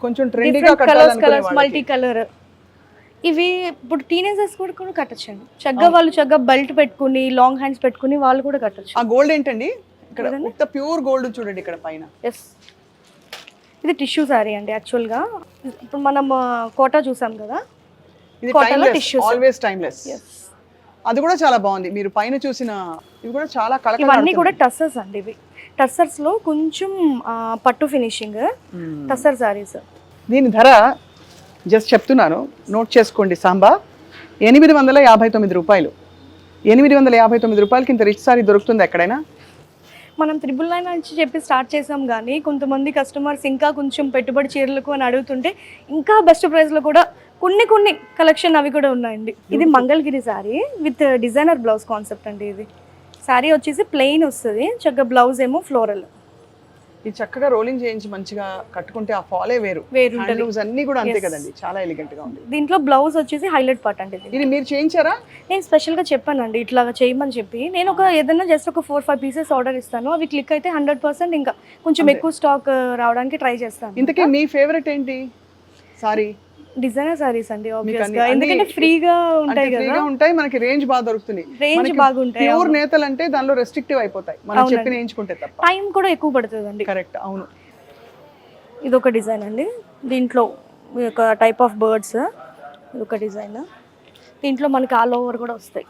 కొంచెం ట్రెండీగా colours multi colour. ఇవి ఇప్పుడు టీనేజర్స్ కూడా కట్టొచ్చండి చక్కగా. వాళ్ళు చక్కగా బెల్ట్ పెట్టుకుని లాంగ్ హ్యాండ్స్ పెట్టుకుని వాళ్ళు కూడా కట్టొచ్చు. ఆ గోల్డ్ ఏంటండి ఇక్కడ ఇంత ప్యూర్ గోల్డ్ చూడండి ఇక్కడ పైన. ఎస్, ఇది టిష్యూ సారీ అండి యాక్చువల్గా. ఇప్పుడు మనం కోటా చూసాం కదా, ఇది కోటాలో టిష్యూ ఆల్వేస్ టైమ్లెస్. అది కూడా చాలా బాగుంది. మీరు పైన చూసిన ఇవి కూడా చాలా కలర్. ఇవన్నీ కూడా టస్సర్స్ అండి. ఇవి టస్సర్స్ లో కొంచెం పట్టు ఫినిషింగ్ టస్సర్ సారీస్. దీని ధర జస్ట్ చెప్తున్నాను, నోట్ చేసుకోండి. సాంబా 859 రూపాయలు. 859 రూపాయలకి ఇంత రిచ్ సారీ దొరుకుతుంది ఎక్కడైనా? మనం 999 నుంచి చెప్పి స్టార్ట్ చేసాం, కానీ కొంతమంది కస్టమర్స్ ఇంకా కొంచెం పెట్టుబడి చీరలకు అని అడుగుతుంటే ఇంకా బెస్ట్ ప్రైస్లో కూడా కొన్ని కలెక్షన్ అవి కూడా ఉన్నాయండి. ఇది Mangalagiri sari with designer blouse concept అండి. ఇది శారీ వచ్చేసి ప్లెయిన్ వస్తుంది, చక్కగా బ్లౌజ్ ఏమో ఫ్లోరల్. ఇది చక్కగా రోలింగ్ చేయించి మంచిగా కట్టుకుంటే ఆ ఫాలే వేరు. హ్యాండ్లూమ్స్ అన్ని కూడా అంతే కదండి, చాలా ఎలిగెంట్ గా ఉంది. దీంట్లో బ్లౌజ్ వచ్చేసి హైలైట్ పార్ట్ అండి. ఇది మీరు చేయించారా? నేను స్పెషల్ గా చెప్పానండి ఇట్లా చేయమని చెప్పి. నేను ఏదైనా జస్ట్ ఒక 4-5 పీసెస్ ఆర్డర్ ఇస్తాను, అవి క్లిక్ అయితే 100% ఇంకా కొంచెం ఎక్కువ స్టాక్ రావడానికి ట్రై చేస్తాను. ఇంతకీ మీ ఫేవరెట్ ఏంటి సారీ? డిజైనర్ సారీస్ అండి ఆబ్వియస్గా, ఎందుకంటే ఫ్రీగా ఉంటాయి కదా, ఫ్రీగా ఉంటాయి, మనకి రేంజ్ బాగా దొరుకుతుంది. రేంజ్ బాగుంటాయి. ప్యూర్ నేతలు అంటే దానిలో రెస్ట్రిక్టివ్ అయిపోతాయి, మనం చెప్పిన ఎంచుకుంటే తప్ప. టైం కూడా ఎక్కువ పడుతుంది అండి. కరెక్ట్, అవును. ఇది ఒక డిజైన్ అండి. దీంట్లో ఒక టైప్ ఆఫ్ బర్డ్స్, ఇది ఒక డిజైన్. దీంట్లో మనకి ఆల్ ఓవర్ కూడా వస్తాయి.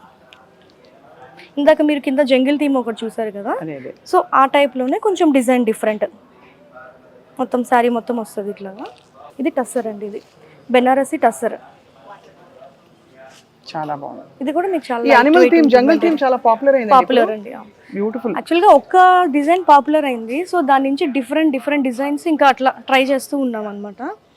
ఇందాక మీరు కింద జంగిల్ థీమ్ ఒకటి చూసారు కదా, సో ఆ టైప్లోనే కొంచెం డిజైన్ డిఫరెంట్. మొత్తం శారీ మొత్తం వస్తుంది ఇట్లాగా. ఇది టస్సర్ అండి, ఇది బెనారసి టస్సర్. చాలా బాగుంది. ఇది కూడా మీకు చాలా యానిమల్ థీమ్, జంగల్ థీమ్ చాలా పాపులర్ అయింది. పాపులర్ అండి, బ్యూటిఫుల్. యాక్చువల్గా ఒక్క డిజైన్ పాపులర్ అయింది, సో దాని నుంచి డిఫరెంట్ డిజైన్స్ ఇంకా అట్లా ట్రై చేస్తూ ఉన్నాం అనమాట.